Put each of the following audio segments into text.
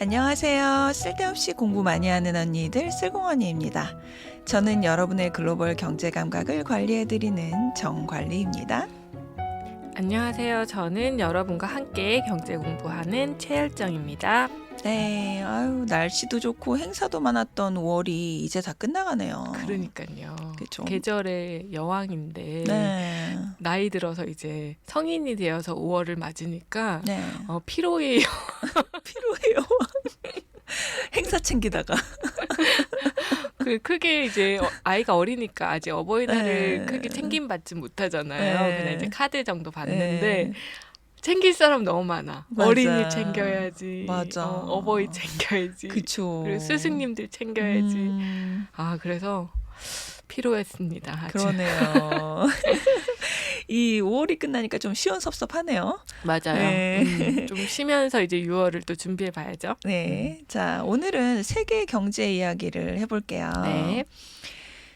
안녕하세요. 쓸데없이 공부 많이 하는 언니들 쓸공언니입니다. 저는 여러분의 글로벌 경제 감각을 관리해드리는 정관리입니다. 안녕하세요. 저는 여러분과 함께 경제 공부하는 최열정입니다. 네, 아유 날씨도 좋고 행사도 많았던 5월이 이제 다 끝나가네요. 그러니까요. 그쵸? 계절의 여왕인데 네, 나이 들어서 이제 성인이 되어서 5월을 맞으니까 네. 피로해요. 필요해요. 행사 챙기다가. 크게 이제 아이가 어리니까 아직 어버이날을 네. 크게 챙김받지 못하잖아요. 네. 그냥 이제 카드 정도 받는데 네. 챙길 사람 너무 많아. 맞아. 어린이 챙겨야지. 맞아. 어버이 챙겨야지. 그쵸. 그리고 스승님들 챙겨야지. 음, 그래서 피로했습니다. 아주. 그러네요. 이 5월이 끝나니까 좀 시원섭섭하네요. 맞아요. 네. 좀 쉬면서 이제 6월을 또 준비해 봐야죠. 네. 자, 오늘은 세계 경제 이야기를 해볼게요. 네.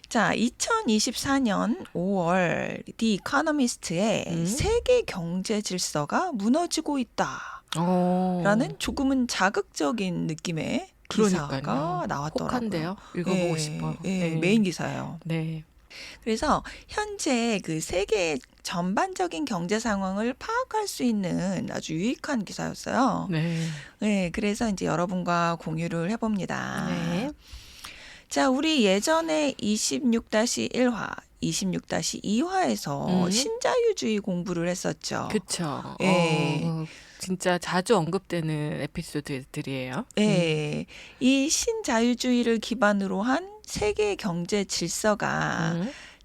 자, 2024년 5월 The Economist의 세계 경제 질서가 무너지고 있다라는 조금은 자극적인 느낌의 기사가 그러니까요. 나왔더라고요. 혹한데요. 읽어보고 예, 싶어요. 예, 네. 메인 기사예요. 네. 그래서 현재 그 세계 전반적인 경제 상황을 파악할 수 있는 아주 유익한 기사였어요. 네. 네, 그래서 이제 여러분과 공유를 해봅니다. 네. 자, 우리 예전에 26-1화, 26-2화에서 신자유주의 공부를 했었죠. 그쵸. 예. 진짜 자주 언급되는 에피소드들이에요. 네, 이 신자유주의를 기반으로 한 세계 경제 질서가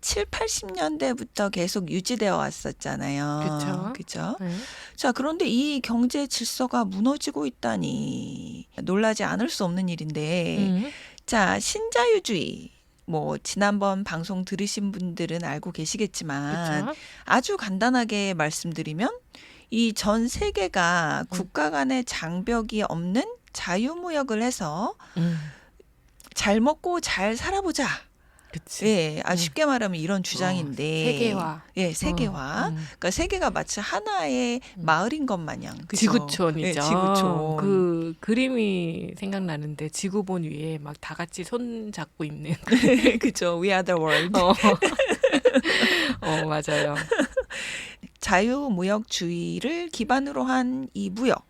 7, 80년대부터 계속 유지되어 왔었잖아요. 그쵸. 그죠? 네. 자, 그런데 이 경제 질서가 무너지고 있다니 놀라지 않을 수 없는 일인데, 자, 신자유주의. 뭐 지난번 방송 들으신 분들은 알고 계시겠지만 그쵸. 아주 간단하게 말씀드리면 이 전 세계가 국가 간의 장벽이 없는 자유무역을 해서 잘 먹고 잘 살아보자. 그치. 예, 아주 쉽게 말하면 이런 주장인데. 세계화. 예, 세계화. 그러니까 세계가 마치 하나의 마을인 것 마냥. 그죠? 지구촌이죠. 예, 지구촌. 그 그림이 생각나는데 지구본 위에 막 다 같이 손 잡고 있는. 그죠? We are the world. 맞아요. 자유무역주의를 기반으로 한 이 무역.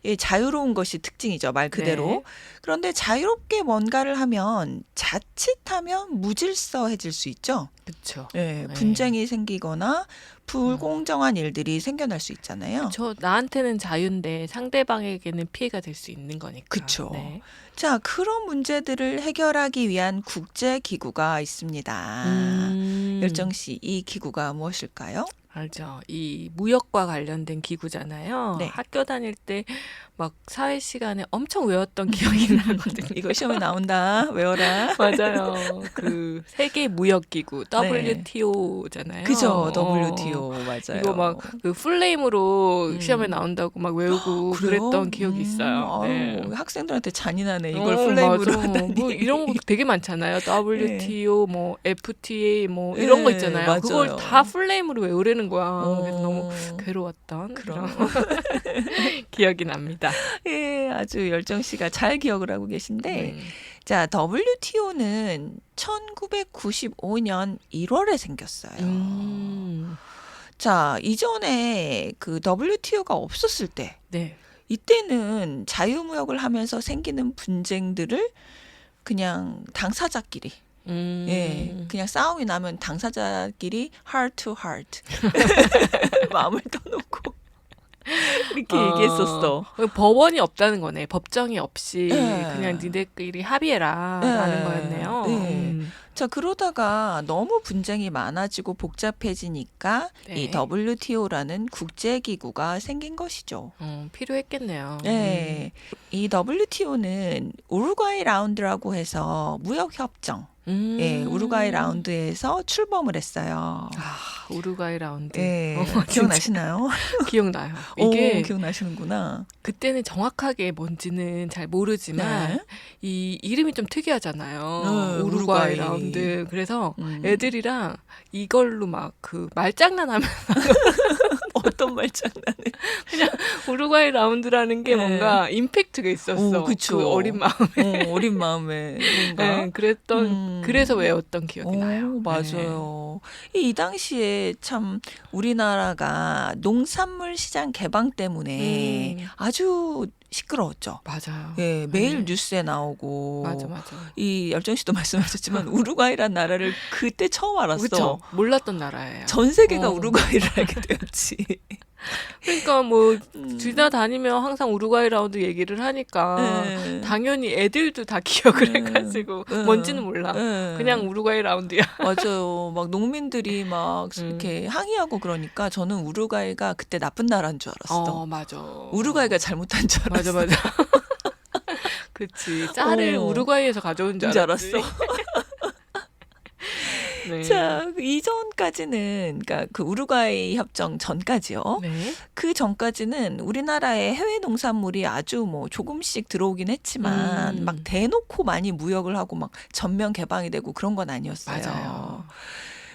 예, 자유로운 것이 특징이죠. 말 그대로. 네. 그런데 자유롭게 뭔가를 하면 자칫하면 무질서해질 수 있죠. 그렇죠. 예, 분쟁이 생기거나 불공정한 일들이 생겨날 수 있잖아요. 나한테는 자유인데 상대방에게는 피해가 될 수 있는 거니까. 그쵸. 네. 자, 그런 문제들을 해결하기 위한 국제기구가 있습니다. 열정 씨, 이 기구가 무엇일까요? 알죠. 이 무역과 관련된 기구잖아요. 네. 학교 다닐 때 막 사회 시간에 엄청 외웠던 기억이 나거든요. 이거 시험에 나온다. 외워라. 맞아요. 그 세계 무역 기구 WTO잖아요. 그죠. WTO 맞아요. 이거 막 그 풀네임으로 시험에 나온다고 막 외우고 그랬던 기억이 있어요. 네. 학생들한테 잔인하네. 이걸 풀네임으로 하다니. 뭐 이런 거 되게 많잖아요. WTO, 뭐 FTA, 뭐 네, 이런 거 있잖아요. 맞아요. 그걸 다 풀네임으로 외우라는 거야. 그래서 너무 괴로웠던 그런 그런 기억이 납니다. 예, 아주 열정 씨가 잘 기억을 하고 계신데, 자, WTO는 1995년 1월에 생겼어요. 자, 이전에 그 WTO가 없었을 때, 네. 이때는 자유무역을 하면서 생기는 분쟁들을 그냥 당사자끼리, 예, 그냥 싸움이 나면 당사자끼리 heart to heart 마음을 떠놓고 이렇게 얘기했었어. 법원이 없다는 거네. 법정이 없이 네. 그냥 니네끼리 합의해라 라는 거였네요. 네. 자, 그러다가 너무 분쟁이 많아지고 복잡해지니까 네. 이 WTO라는 국제기구가 생긴 것이죠. 필요했겠네요. 네. 이 WTO는 우루과이 라운드라고 해서 무역협정, 예, 우루과이 라운드에서 출범을 했어요. 우루과이 라운드. 예, 진짜 기억나시나요? 기억나요. 오, 이게 기억나시는구나. 그때는 정확하게 뭔지는 잘 모르지만 이 이름이 좀 특이하잖아요. 우루과이 우루과이. 라운드. 그래서 애들이랑 이걸로 막 그 말장난하면 어떤 말장난을. 우루과이 라운드라는 게 네. 뭔가 임팩트가 있었어. 그쵸. 그 어린 마음에. 어린 마음에 뭔가. 네, 그래서 외웠던 기억이 나요. 맞아요. 이 당시에 참 우리나라가 농산물 시장 개방 때문에 아주 시끄러웠죠. 맞아요. 예, 매일 네. 뉴스에 나오고. 맞아. 이 열정 씨도 말씀하셨지만 우루과이란 나라를 그때 처음 알았어. 그렇죠. 몰랐던 나라예요. 전 세계가 어. 우루과이를 알게 되었지. 그러니까 뭐 지나다니면 항상 우루과이 라운드 얘기를 하니까 네. 당연히 애들도 다 기억을 해가지고 네. 뭔지는 몰라. 네. 그냥 우루과이 라운드야. 맞아요. 막 농민들이 막 이렇게 항의하고 그러니까 저는 우루과이가 그때 나쁜 나라인 줄 알았어. 맞아. 우루과이가 잘못한 줄 알았어. 맞아. 그치. 쌀을 우루과이에서 가져온 줄 알았지. 네. 자, 그 이전까지는, 그러니까 그 우루과이 협정 전까지요. 네. 그 전까지는 우리나라에 해외 농산물이 아주 뭐 조금씩 들어오긴 했지만 막 대놓고 많이 무역을 하고 막 전면 개방이 되고 그런 건 아니었어요. 맞아요.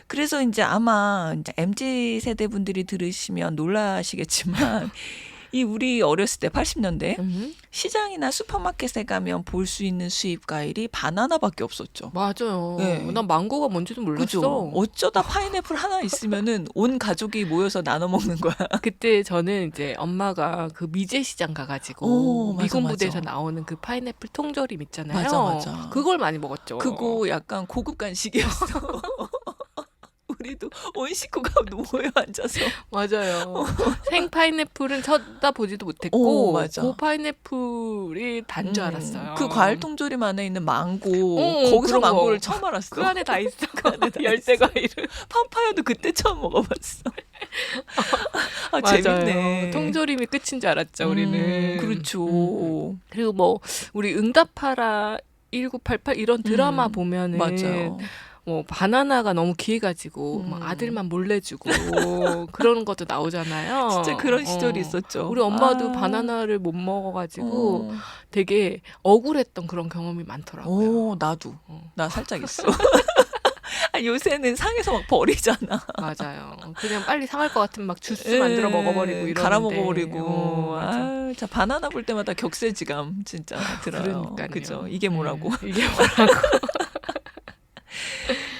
그래서 이제 아마 이제 MZ 세대 분들이 들으시면 놀라시겠지만 이 우리 어렸을 때 80년대 시장이나 슈퍼마켓에 가면 볼 수 있는 수입 과일이 바나나밖에 없었죠. 맞아요. 네. 난 망고가 뭔지도 몰랐어. 그죠? 어쩌다 파인애플 하나 있으면은 온 가족이 모여서 나눠 먹는 거야. 그때 저는 이제 엄마가 그 미제 시장 가가지고 오, 맞아, 미군 맞아. 부대에서 나오는 그 파인애플 통조림 있잖아요. 맞아. 그걸 많이 먹었죠. 그거 약간 고급 간식이었어. 우리도 온 식구가 모여 앉아서. 맞아요. 생 파인애플은 쳐다보지도 못했고 맞아. 그 파인애플이 단 줄 알았어요. 그 과일 통조림 안에 있는 망고 거기서 그런 망고를 거. 처음 알았어. 그 안에 다 있어. 다 열대 있어. 과일을. 파파야도 그때 처음 먹어봤어. 맞아요. 재밌네. 통조림이 끝인 줄 알았죠, 우리는. 그렇죠. 그리고 뭐 우리 응답하라 1988 이런 드라마 보면은 맞아요. 뭐 바나나가 너무 귀해가지고 막 아들만 몰래 주고 그런 것도 나오잖아요. 진짜 그런 시절이 있었죠. 우리 엄마도 바나나를 못 먹어가지고 되게 억울했던 그런 경험이 많더라고요. 나도. 나 살짝 있어. 요새는 상해서 막 버리잖아. 맞아요. 그냥 빨리 상할 것 같으면 막 주스 만들어 먹어버리고 이러는데. 갈아 먹어버리고. 맞아. 자 바나나 볼 때마다 격세지감 진짜 들어요. 그러니까요. 그죠? 이게 뭐라고? 이게 뭐라고?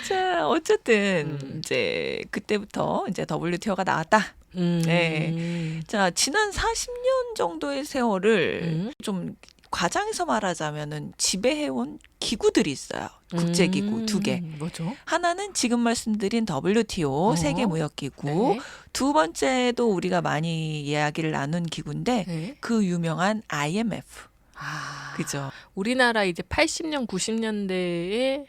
자 어쨌든 이제 그때부터 이제 WTO가 나왔다. 네. 자 지난 40년 정도의 세월을 좀 과장해서 말하자면은 지배해온 기구들이 있어요. 국제기구 2개. 뭐죠? 하나는 지금 말씀드린 WTO 세계무역기구. 네. 두 번째도 우리가 많이 이야기를 나눈 기구인데 네. 그 유명한 IMF. 아, 그죠? 우리나라 이제 80년, 90년대에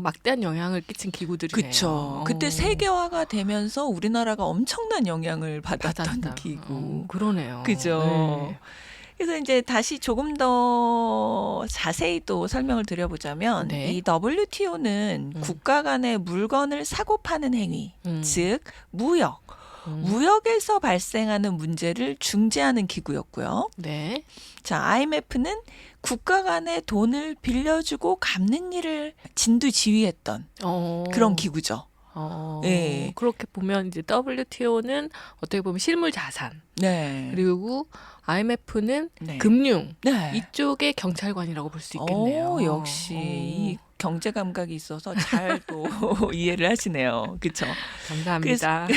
막대한 영향을 끼친 기구들이네요. 그쵸. 그때 세계화가 되면서 우리나라가 엄청난 영향을 받았던 기구. 그러네요. 그죠. 네. 그래서 이제 다시 조금 더 자세히 또 설명을 드려보자면 네. 이 WTO는 국가 간의 물건을 사고 파는 행위, 즉 무역, 무역에서 발생하는 문제를 중재하는 기구였고요. 네. 자, IMF는 국가 간에 돈을 빌려주고 갚는 일을 진두지휘했던 그런 기구죠. 네. 그렇게 보면 이제 WTO는 어떻게 보면 실물 자산, 네. 그리고 IMF는 네. 금융, 네. 이쪽의 경찰관이라고 볼 수 있겠네요. 역시 이 경제 감각이 있어서 잘 또 이해를 하시네요. 그렇죠? 감사합니다.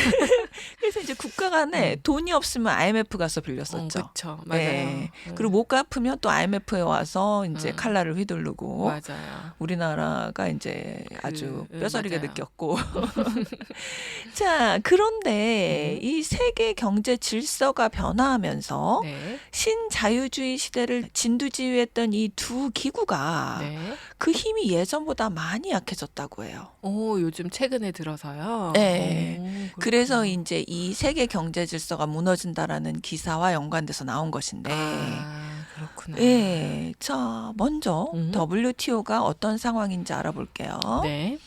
그래서 이제 국가 간에 돈이 없으면 IMF 가서 빌렸었죠. 그렇죠. 맞아요. 네. 그리고 못 갚으면 또 IMF에 와서 이제 칼날을 휘두르고 맞아요. 우리나라가 이제 아주 뼈저리게 맞아요. 느꼈고. 자, 그런데 이 세계 경제 질서가 변화하면서 네. 신자유주의 시대를 진두지휘했던 이 두 기구가 네. 그 힘이 예전보다 많이 약해졌다고 해요. 요즘 최근에 들어서요. 네. 그래서 이제 이 세계 경제 질서가 무너진다라는 기사와 연관돼서 나온 것인데. 그렇구나. 네. 자, 먼저 WTO가 어떤 상황인지 알아볼게요. 네.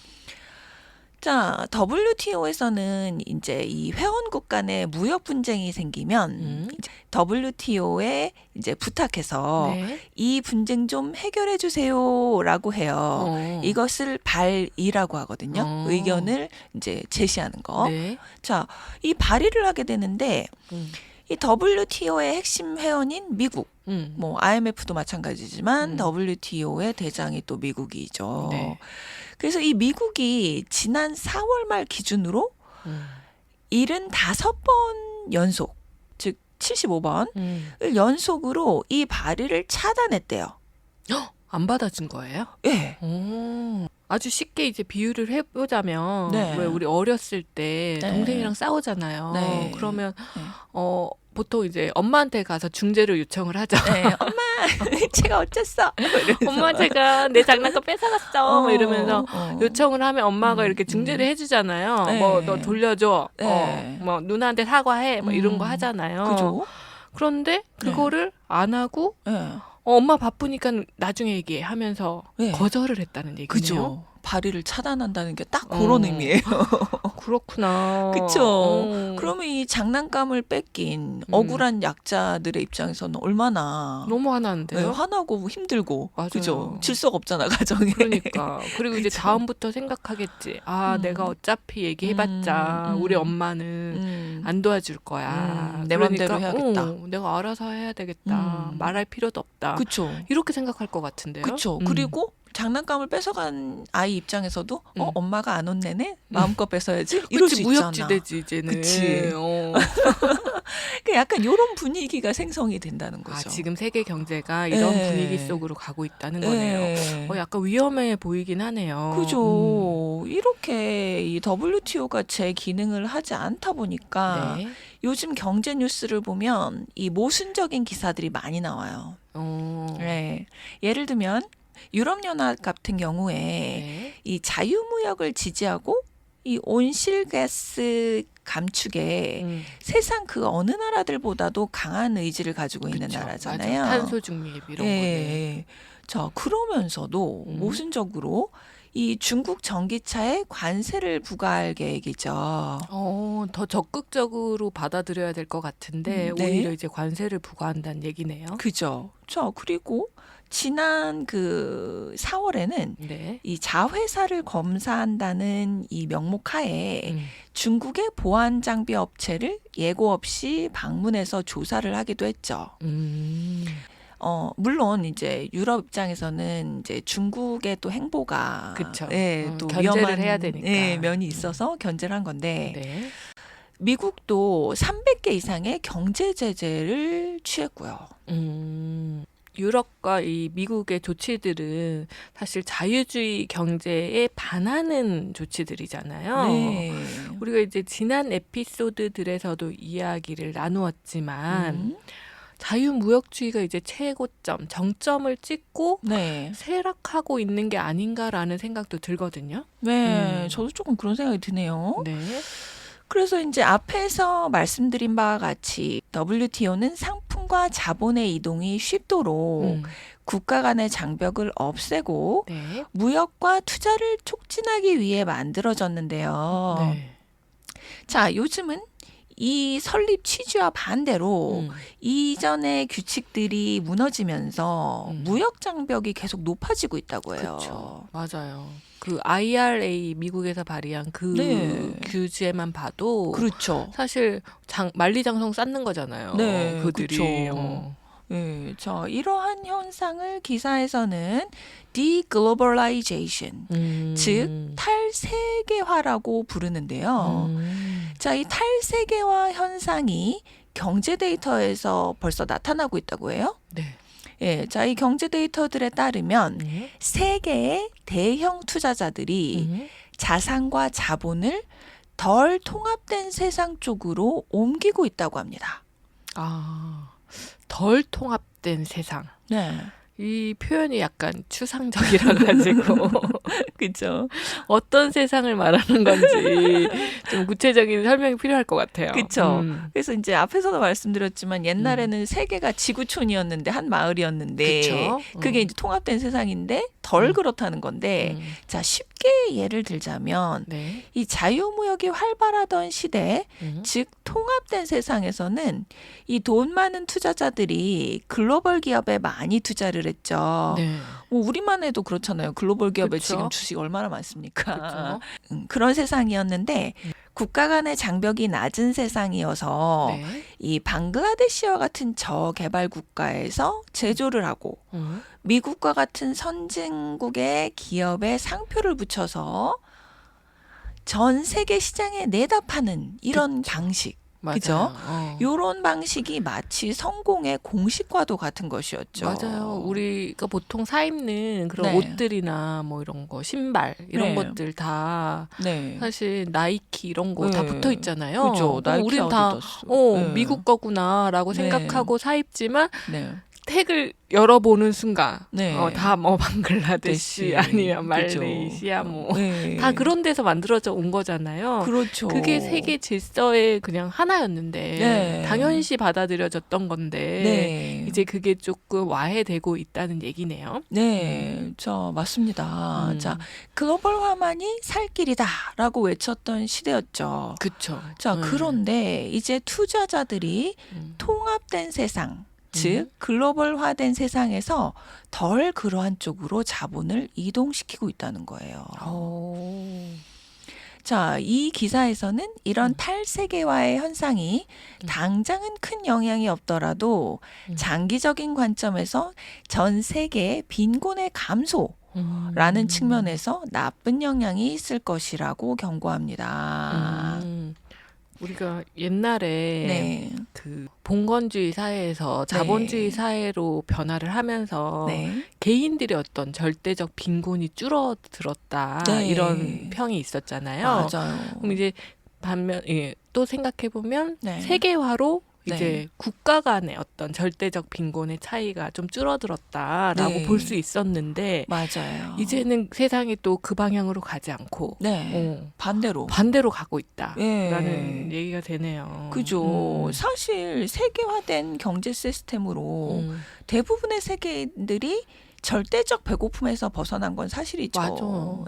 자, WTO에서는 이제 이 회원국 간의 무역 분쟁이 생기면 이제 WTO에 이제 부탁해서 네. 이 분쟁 좀 해결해 주세요라고 해요. 어. 이것을 발의라고 하거든요. 어. 의견을 이제 제시하는 거. 네. 자, 이 발의를 하게 되는데 음. 이 WTO의 핵심 회원인 미국, 뭐 IMF도 마찬가지지만 WTO의 대장이 또 미국이죠. 네. 그래서 이 미국이 지난 4월 말 기준으로 75번 연속, 즉 75번을 연속으로 이 발의를 차단했대요. 안 받아준 거예요? 예. 오. 아주 쉽게 이제 비유를 해보자면 네. 왜 우리 어렸을 때 네. 동생이랑 싸우잖아요. 네. 그러면 네. 보통 이제 엄마한테 가서 중재를 요청을 하죠. 네. 엄마, 제가 어쨌어? 엄마 제가 내 장난감 뺏어갔어. 뭐 이러면서 어. 요청을 하면 엄마가 이렇게 중재를 해주잖아요. 네. 뭐 너 돌려줘. 네. 뭐 누나한테 사과해. 뭐 이런 거 하잖아요. 그죠? 그런데 그거를 안 하고 예. 엄마 바쁘니까 나중에 얘기해 하면서 네. 거절을 했다는 얘기네요. 그죠. 발의를 차단한다는 게 딱 그런 의미예요. 그렇구나. 그쵸. 그러면 이 장난감을 뺏긴 억울한 약자들의 입장에서는 얼마나 너무 화나는데요. 네, 화나고 힘들고 맞아요. 그죠. 질서가 없잖아 가정에. 그러니까 그리고 이제 그쵸. 다음부터 생각하겠지. 내가 어차피 얘기해봤자 우리 엄마는 안 도와줄 거야. 내 맘대로 해야겠다. 내가 알아서 해야 되겠다. 말할 필요도 없다. 그쵸. 이렇게 생각할 것 같은데요. 그쵸. 그리고 장난감을 뺏어간 아이 입장에서도 엄마가 안 혼내네? 마음껏 뺏어야지? 이럴 수 있잖아. 무역지대지 이제는. 그치. 약간 이런 분위기가 생성이 된다는 거죠. 지금 세계 경제가 이런 네. 분위기 속으로 가고 있다는 거네요. 네. 약간 위험해 보이긴 하네요. 그죠. 이렇게 이 WTO가 제 기능을 하지 않다 보니까 네. 요즘 경제 뉴스를 보면 이 모순적인 기사들이 많이 나와요. 네. 예를 들면 유럽연합 같은 경우에 네. 이 자유무역을 지지하고 이 온실가스 감축에 세상 그 어느 나라들보다도 강한 의지를 가지고 있는 그쵸. 나라잖아요. 맞아. 탄소 중립 이런 거는. 예. 자, 그러면서도 모순적으로 이 중국 전기차에 관세를 부과할 계획이죠. 더 적극적으로 받아들여야 될 것 같은데 네. 오히려 이제 관세를 부과한다는 얘기네요. 그죠. 자, 그리고 지난 그 4월에는 네. 이 자회사를 검사한다는 이 명목하에 중국의 보안 장비 업체를 예고 없이 방문해서 조사를 하기도 했죠. 물론 이제 유럽 입장에서는 이제 중국의 또 행보가 그쵸. 또 견제를 위험한 해야 되니까. 면이 있어서 견제를 한 건데 네. 미국도 300개 이상의 경제 제재를 취했고요. 유럽과 이 미국의 조치들은 사실 자유주의 경제에 반하는 조치들이잖아요. 네. 우리가 이제 지난 에피소드들에서도 이야기를 나누었지만 자유무역주의가 이제 최고점, 정점을 찍고 네. 쇠락하고 있는 게 아닌가라는 생각도 들거든요. 네. 저도 조금 그런 생각이 드네요. 네. 그래서 이제 앞에서 말씀드린 바와 같이 WTO는 상품과 자본의 이동이 쉽도록 국가 간의 장벽을 없애고 네. 무역과 투자를 촉진하기 위해 만들어졌는데요. 네. 자, 요즘은 이 설립 취지와 반대로 이전의 규칙들이 무너지면서 무역 장벽이 계속 높아지고 있다고 해요. 그렇죠. 맞아요. 그 IRA 미국에서 발의한 그 네. 규제만 봐도 그렇죠. 사실 만리장성 쌓는 거잖아요. 네, 그들이. 그쵸. 네, 자, 이러한 현상을 기사에서는 deglobalization, 즉 탈세계화라고 부르는데요. 자, 이 탈세계화 현상이 경제 데이터에서 벌써 나타나고 있다고 해요. 네. 예, 자, 이 경제 데이터들에 따르면 세계의 대형 투자자들이 자산과 자본을 덜 통합된 세상 쪽으로 옮기고 있다고 합니다. 덜 통합된 세상. 네. 이 표현이 약간 추상적이라 가지고 그죠. 어떤 세상을 말하는 건지 좀 구체적인 설명이 필요할 것 같아요. 그쵸. 그래서 이제 앞에서도 말씀드렸지만 옛날에는 세계가 지구촌이었는데 한 마을이었는데 그쵸. 그게 이제 통합된 세상인데 덜 그렇다는 건데 자 쉽게 예를 들자면 네. 이 자유무역이 활발하던 시대 즉 통합된 세상에서는 이 돈 많은 투자자들이 글로벌 기업에 많이 투자를 했죠. 네. 뭐 우리만 해도 그렇잖아요. 글로벌 기업에 그쵸. 지금 주식 얼마나 많습니까? 그쵸. 그런 세상이었는데 국가 간의 장벽이 낮은 세상이어서 네. 이 방글라데시와 같은 저개발 국가에서 제조를 하고 미국과 같은 선진국의 기업에 상표를 붙여서 전 세계 시장에 내다 파는 이런 방식. 맞아요. 그죠? 어. 요런 방식이 마치 성공의 공식과도 같은 것이었죠. 맞아요. 우리가 보통 사 입는 그런 네. 옷들이나 뭐 이런 거, 신발 이런 네. 것들 다 네. 사실 나이키 이런 거 다 네. 붙어 있잖아요. 그죠. 나이키 우린 다 아디다스. 네. 미국 거구나라고 네. 생각하고 사 입지만 네. 택을 열어보는 순간 네. 다 뭐 방글라데시 데시. 아니면 그죠. 말레이시아 뭐 네. 다 그런 데서 만들어져 온 거잖아요. 그렇죠. 그게 세계 질서의 그냥 하나였는데 네. 당연시 받아들여졌던 건데 네. 이제 그게 조금 와해되고 있다는 얘기네요. 네, 맞습니다. 자, 글로벌화만이 살 길이다라고 외쳤던 시대였죠. 그쵸. 자, 그런데 이제 투자자들이 통합된 세상, 즉 글로벌화된 세상에서 덜 그러한 쪽으로 자본을 이동시키고 있다는 거예요. 자, 이 기사에서는 이런 탈세계화의 현상이 당장은 큰 영향이 없더라도 장기적인 관점에서 전 세계 빈곤의 감소라는 측면에서 나쁜 영향이 있을 것이라고 경고합니다. 우리가 옛날에 네. 그 봉건주의 사회에서 자본주의 사회로 변화를 하면서 네. 개인들의 어떤 절대적 빈곤이 줄어들었다 네. 이런 평이 있었잖아요. 맞아요. 그럼 이제 반면 또 생각해 보면 네. 세계화로 네. 이제 국가 간의 어떤 절대적 빈곤의 차이가 좀 줄어들었다라고 네. 볼 수 있었는데 맞아요. 이제는 세상이 또 그 방향으로 가지 않고 네. 반대로 가고 있다라는 얘기가 되네요. 그죠. 사실 세계화된 경제 시스템으로 대부분의 세계인들이 절대적 배고픔에서 벗어난 건 사실이죠. 맞아요.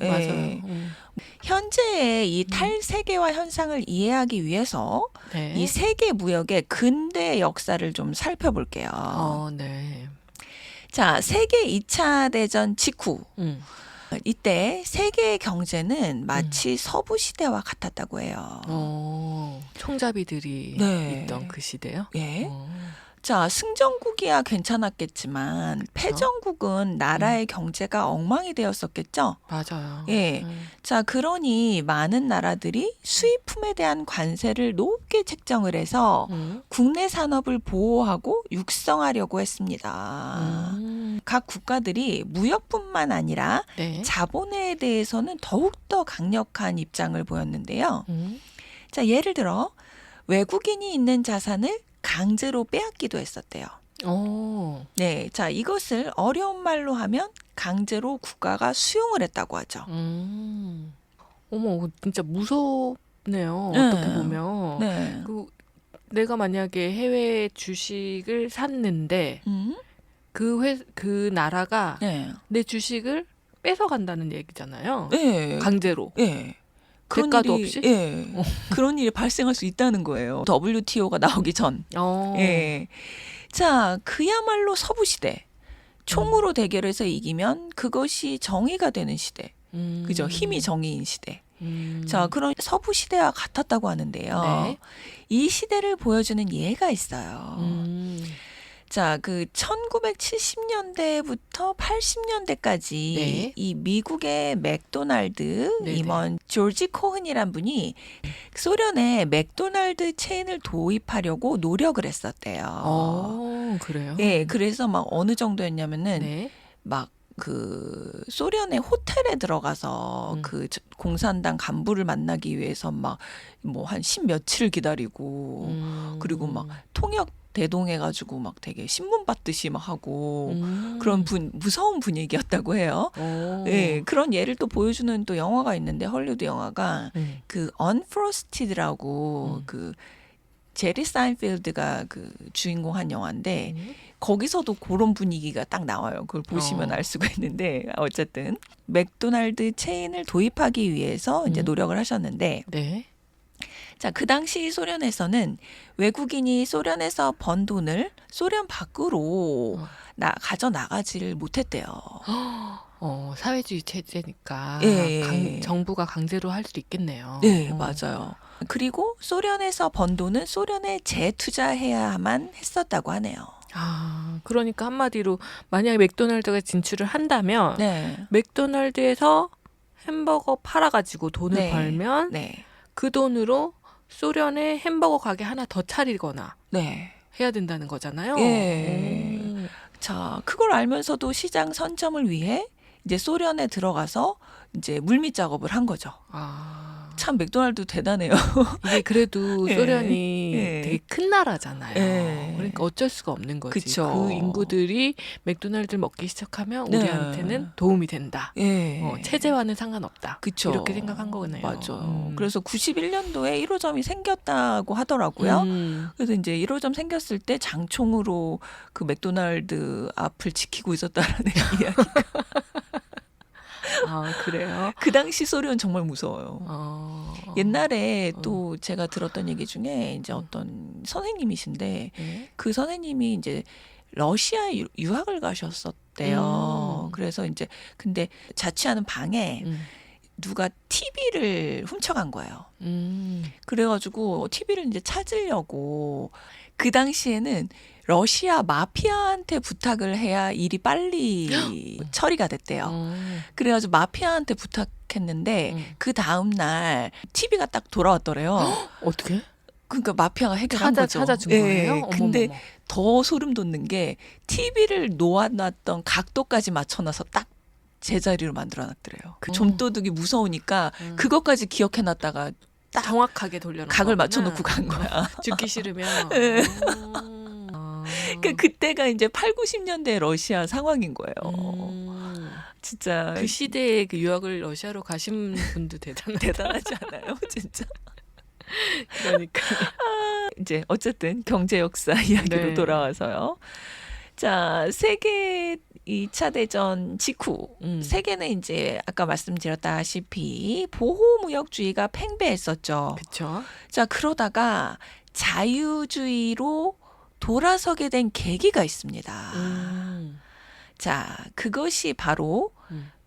현재의 이 탈세계화 현상을 이해하기 위해서 네. 이 세계 무역의 근대 역사를 좀 살펴볼게요. 네. 자, 세계 2차 대전 직후 이때 세계의 경제는 마치 서부 시대와 같았다고 해요. 총잡이들이 네. 있던 그 시대요? 예. 자, 승전국이야 괜찮았겠지만 패전국은 나라의 경제가 엉망이 되었었겠죠. 맞아요. 예. 자, 그러니 많은 나라들이 수입품에 대한 관세를 높게 책정을 해서 국내 산업을 보호하고 육성하려고 했습니다. 각 국가들이 무역뿐만 아니라 네. 자본에 대해서는 더욱더 강력한 입장을 보였는데요. 자, 예를 들어 외국인이 있는 자산을 강제로 빼앗기도 했었대요. 네, 자, 이것을 어려운 말로 하면 강제로 국가가 수용을 했다고 하죠. 어머, 진짜 무섭네요. 어떻게 보면. 네. 내가 만약에 해외 주식을 샀는데 그 나라가 네. 내 주식을 뺏어간다는 얘기잖아요. 네. 강제로. 네. 대가도 없이? 예. 그런 일이 발생할 수 있다는 거예요. WTO가 나오기 전. 예. 자, 그야말로 서부 시대. 총으로 대결해서 이기면 그것이 정의가 되는 시대. 그죠? 힘이 정의인 시대. 자, 그런 서부 시대와 같았다고 하는데요. 네. 이 시대를 보여주는 예가 있어요. 자, 그 1970년대부터 80년대까지 네. 이 미국의 맥도날드 네네. 임원 조지 코흔이란 분이 소련에 맥도날드 체인을 도입하려고 노력을 했었대요. 그래요? 예, 그래서 막 어느 정도였냐면은 네. 막 그 소련의 호텔에 들어가서 그 공산당 간부를 만나기 위해서 막 뭐 한 10며칠 기다리고 그리고 막 통역 대동해가지고 막 되게 신문 받듯이 막 하고 그런 무서운 분위기였다고 해요. 예, 그런 예를 또 보여주는 또 영화가 있는데 헐리우드 영화가 그 Unfrosted라고 그 제리 사인필드가 그 주인공 한 영화인데 거기서도 그런 분위기가 딱 나와요. 그걸 보시면 알 수가 있는데 어쨌든 맥도날드 체인을 도입하기 위해서 이제 노력을 하셨는데 네. 자, 그 당시 소련에서는 외국인이 소련에서 번 돈을 소련 밖으로 가져 나가지를 못했대요. 사회주의 체제니까 예. 정부가 강제로 할 수도 있겠네요. 네, 맞아요. 그리고 소련에서 번 돈은 소련에 재투자해야만 했었다고 하네요. 그러니까 한마디로 만약에 맥도날드가 진출을 한다면 네. 맥도날드에서 햄버거 팔아가지고 돈을 네. 벌면 네. 그 돈으로 소련에 햄버거 가게 하나 더 차리거나 네. 해야 된다는 거잖아요. 예. 자, 그걸 알면서도 시장 선점을 위해 이제 소련에 들어가서 이제 물밑 작업을 한 거죠. 참 맥도날드 대단해요. 이게 그래도 예. 소련이 예. 되게 큰 나라잖아요. 예. 그러니까 어쩔 수가 없는 거지. 그쵸. 그 인구들이 맥도날드를 먹기 시작하면 네. 우리한테는 도움이 된다. 예. 체제와는 상관없다. 그쵸. 이렇게 생각한 거네요. 맞아요. 그래서 91년도에 1호점이 생겼다고 하더라고요. 그래서 이제 1호점 생겼을 때 장총으로 그 맥도날드 앞을 지키고 있었다라는 이야기가. 그래요? 그 당시 소련 정말 무서워요. 옛날에 또 제가 들었던 얘기 중에 이제 어떤 선생님이신데 그 선생님이 이제 러시아에 유학을 가셨었대요. 그래서 이제 근데 자취하는 방에 누가 TV를 훔쳐간 거예요. 그래가지고 TV를 이제 찾으려고 그 당시에는 러시아 마피아한테 부탁을 해야 일이 빨리 처리가 됐대요. 그래가지고 마피아한테 부탁했는데 그 다음 날 TV가 딱 돌아왔더래요. 어떻게? 그러니까 마피아가 해결한 거죠. 찾아준 예, 거예요? 근데 어머머머. 더 소름 돋는 게 TV를 놓아놨던 각도까지 맞춰놔서 딱 제자리로 만들어놨더래요. 그 좀도둑이 무서우니까 그것까지 기억해놨다가 딱 정확하게 돌려놓은 각을 거구나. 맞춰놓고 간 거야. 죽기 싫으면. 그러니까 그때가 이제 8, 90년대 러시아 상황인 거예요. 진짜 그 시대에 그 유학을 러시아로 가신 분도 대단하지 않아요, 진짜. 그러니까. 이제 어쨌든 경제 역사 이야기로 네. 돌아와서요. 자, 세계 2차 대전 직후 세계는 이제 아까 말씀드렸다시피 보호무역주의가 팽배했었죠. 그렇죠. 자, 그러다가 자유주의로 돌아서게 된 계기가 있습니다. 자, 그것이 바로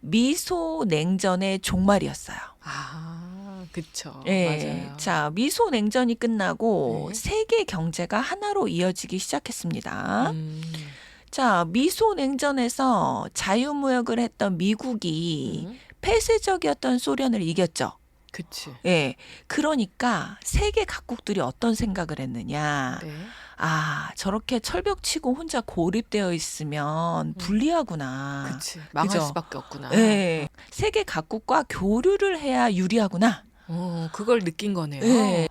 미소 냉전의 종말이었어요. 그렇죠. 예. 맞아요. 자, 미소 냉전이 끝나고 네. 세계 경제가 하나로 이어지기 시작했습니다. 자, 미소 냉전에서 자유무역을 했던 미국이 폐쇄적이었던 소련을 이겼죠. 그치. 예. 그러니까 세계 각국들이 어떤 생각을 했느냐. 네. 저렇게 철벽 치고 혼자 고립되어 있으면 불리하구나. 그치. 망할 그죠? 수밖에 없구나. 예. 세계 각국과 교류를 해야 유리하구나. 그걸 느낀 거네요. 네.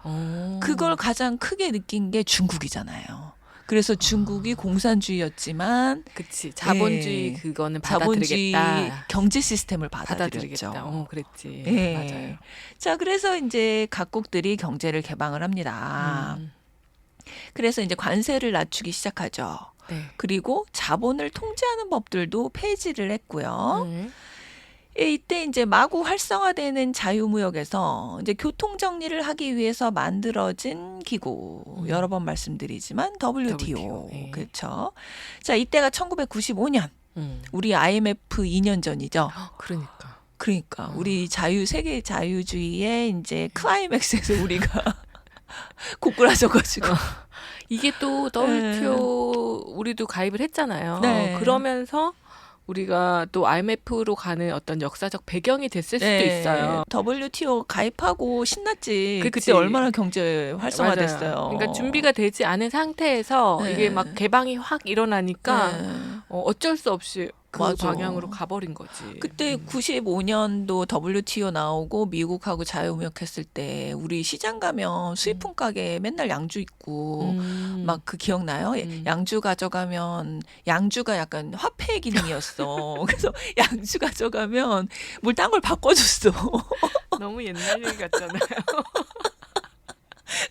그걸 가장 크게 느낀 게 중국이잖아요. 그래서 중국이 공산주의였지만 그치. 자본주의 예. 그거는 자본주의 받아들이겠다. 경제 시스템을 받아들였죠. 받아들이겠다. 그랬지. 예. 맞아요. 자, 그래서 이제 각국들이 경제를 개방을 합니다. 그래서 이제 관세를 낮추기 시작하죠. 네. 그리고 자본을 통제하는 법들도 폐지를 했고요. 이때 이제 마구 활성화되는 자유무역에서 이제 교통 정리를 하기 위해서 만들어진 기구 여러 번 말씀드리지만 WTO. 예. 그렇죠. 자, 이때가 1995년. 우리 IMF 2년 전이죠. 그러니까 우리 세계 자유주의의 이제 클라이맥스에서 우리가 고꾸라져가지고 이게 또 WTO 우리도 가입을 했잖아요. 네. 그러면서 우리가 또 IMF로 가는 어떤 역사적 배경이 됐을 수도 있어요. WTO 가입하고 신났지. 그치. 그때 얼마나 경제 활성화됐어요. 맞아요. 그러니까 준비가 되지 않은 상태에서 네. 이게 막 개방이 확 일어나니까 네. 어쩔 수 없이 그 맞아. 방향으로 가버린 거지. 그때 95년도 WTO 나오고 미국하고 자유무역했을 때 우리 시장 가면 수입품 가게에 맨날 양주 있고 막 그 기억나요? 양주 가져가면 양주가 약간 화폐 기능이었어. 그래서 양주 가져가면 뭘 딴 걸 바꿔줬어. 너무 옛날 얘기 같잖아요.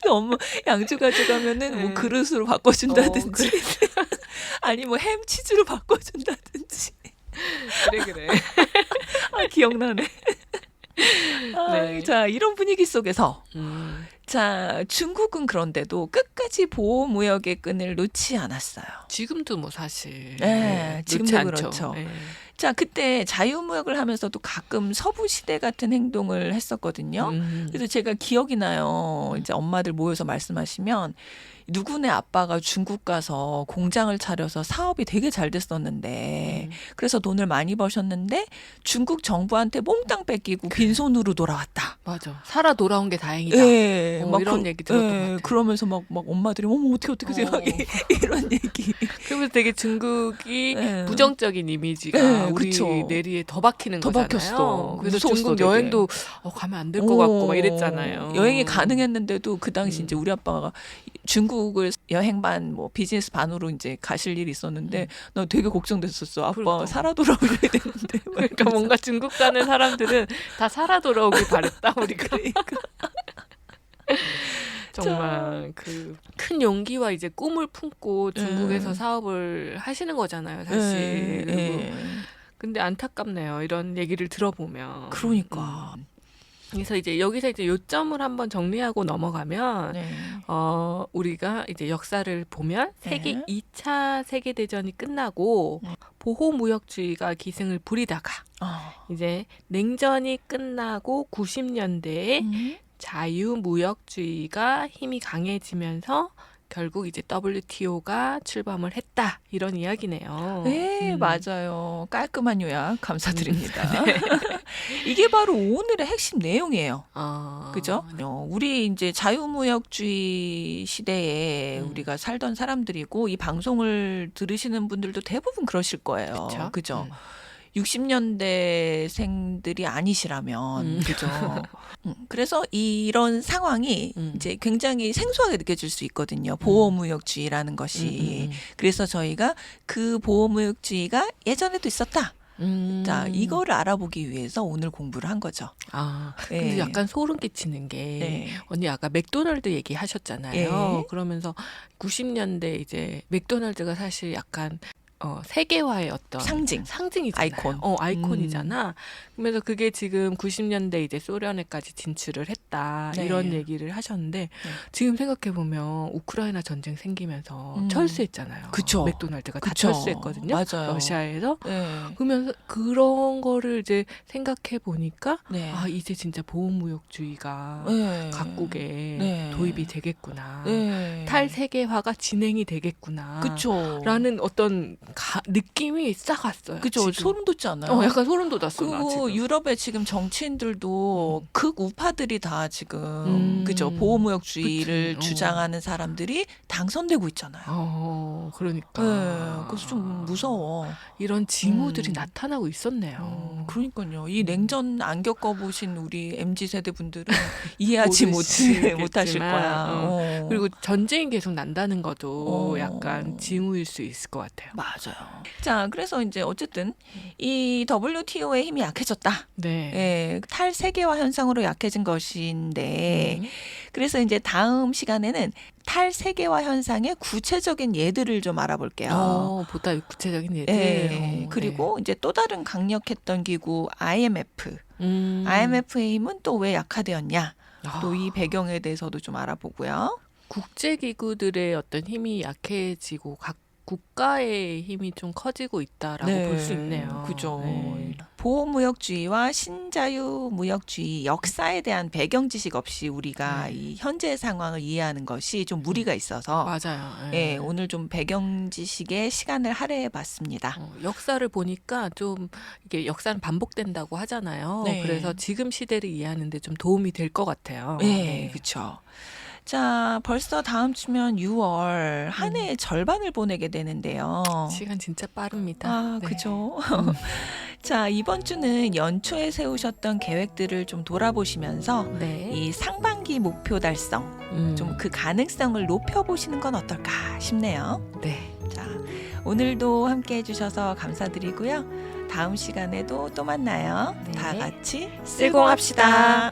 엄마 양주 가져가면은 뭐 그릇으로 바꿔준다든지 아니 뭐 햄 치즈로 바꿔준다든지. 그래. 아, 기억나네. 네. 자, 이런 분위기 속에서 자, 중국은 그런데도 끝까지 보호무역의 끈을 놓지 않았어요. 지금도 뭐 사실 네, 지금도 않죠. 그렇죠. 네. 자, 그때 자유무역을 하면서도 가끔 서부시대 같은 행동을 했었거든요. 그래서 제가 기억이 나요. 이제 엄마들 모여서 말씀하시면 누구네 아빠가 중국 가서 공장을 차려서 사업이 되게 잘 됐었는데 그래서 돈을 많이 버셨는데 중국 정부한테 몽땅 뺏기고 빈손으로 돌아왔다. 맞아. 살아 돌아온 게 다행이다. 예, 막 이런 얘기 들었던 것 같아요. 그러면서 막 엄마들이 어머 어떻게 생각해 이런 얘기. 그러면서 되게 중국이 예. 부정적인 이미지가 예, 우리 그쵸. 내리에 더 박히는 더 거잖아요. 박혔어. 그래서 무서웠어, 중국 되게. 여행도 가면 안 될 것 같고 막 이랬잖아요. 여행이 가능했는데도 그 당시 이제 우리 아빠가 중국을 여행 반 뭐 비즈니스 반으로 이제 가실 일이 있었는데 나 되게 걱정됐었어. 아빠 그러니까. 살아 돌아오셔야 되는데. 그러니까 뭔가 중국 가는 사람들은 다 살아 돌아오길 바랬다 우리가. 그러니까. 정말 그 큰 용기와 이제 꿈을 품고 중국에서 예. 사업을 하시는 거잖아요, 사실. 그리고 근데 안타깝네요. 이런 얘기를 들어보면. 그러니까. 그래서 이제 여기서 이제 요점을 한번 정리하고 넘어가면 네. 우리가 이제 역사를 보면 세계 네. 2차 세계대전이 끝나고 보호무역주의가 기승을 부리다가 이제 냉전이 끝나고 90년대에 자유무역주의가 힘이 강해지면서 결국 이제 WTO가 출범을 했다. 이런 이야기네요. 네, 맞아요. 깔끔한 요약 감사드립니다. 이게 바로 오늘의 핵심 내용이에요. 그죠? 우리 이제 자유무역주의 시대에 우리가 살던 사람들이고 이 방송을 들으시는 분들도 대부분 그러실 거예요. 그죠? 60년대생들이 아니시라면 그죠. 그래서 이런 상황이 이제 굉장히 생소하게 느껴질 수 있거든요. 보호무역주의라는 것이. 그래서 저희가 그 보호무역주의가 예전에도 있었다. 자, 이거를 알아보기 위해서 오늘 공부를 한 거죠. 근데 약간 소름 끼치는 게 언니 아까 맥도날드 얘기하셨잖아요. 그러면서 90년대 이제 맥도날드가 사실 약간 세계화의 어떤 상징이잖아요. 아이콘. 아이콘이잖아. 그러면서 그게 지금 90년대 이제 소련에까지 진출을 했다. 이런 얘기를 하셨는데 지금 생각해 보면 우크라이나 전쟁 생기면서 철수했잖아요. 그쵸. 맥도날드가 다 철수했거든요. 맞아요. 러시아에서. 그러면서 그런 거를 이제 생각해 보니까 이제 진짜 보호무역주의가 각국에 도입이 되겠구나. 탈세계화가 진행이 되겠구나. 그쵸. 라는 어떤 느낌이 싹 왔어요. 그죠. 소름 돋지 않아요? 약간 소름 돋았어. 그리고 유럽의 지금 정치인들도 극우파들이 다 지금 그죠. 보호무역주의를 주장하는 사람들이 당선되고 있잖아요. 그러니까. 그래서 좀 무서워. 이런 징후들이 나타나고 있었네요. 그러니까요. 이 냉전 안 겪어보신 우리 MZ세대 분들은 이해하지 못하실 거야. 그리고 전쟁이 계속 난다는 것도 약간 징후일 수 있을 것 같아요. 맞아요. 자, 그래서 이제 어쨌든 이 WTO의 힘이 약해졌다. 탈세계화 현상으로 약해진 것인데 그래서 이제 다음 시간에는 탈세계화 현상의 구체적인 예들을 좀 알아볼게요. 보다 구체적인 예들. 그리고 이제 또 다른 강력했던 기구 IMF. IMF의 힘은 또 왜 약화되었냐. 또 이 배경에 대해서도 좀 알아보고요. 국제기구들의 어떤 힘이 약해지고 각 국가의 힘이 좀 커지고 있다라고 볼 수 있네요. 그죠. 보호무역주의와 신자유무역주의 역사에 대한 배경 지식 없이 우리가 이 현재 상황을 이해하는 것이 좀 무리가 있어서 맞아요. 오늘 좀 배경 지식에 시간을 할애해봤습니다. 역사를 보니까 좀 이게 역사는 반복된다고 하잖아요. 그래서 지금 시대를 이해하는 데 좀 도움이 될 것 같아요. 그렇죠. 자, 벌써 다음 주면 6월 한 해의 절반을 보내게 되는데요. 시간 진짜 빠릅니다. 아, 네. 그죠. 자, 이번 주는 연초에 세우셨던 계획들을 좀 돌아보시면서 네. 이 상반기 목표 달성, 좀 그 가능성을 높여보시는 건 어떨까 싶네요. 네. 자, 오늘도 함께 해주셔서 감사드리고요. 다음 시간에도 또 만나요. 네. 다 같이 쓸공합시다.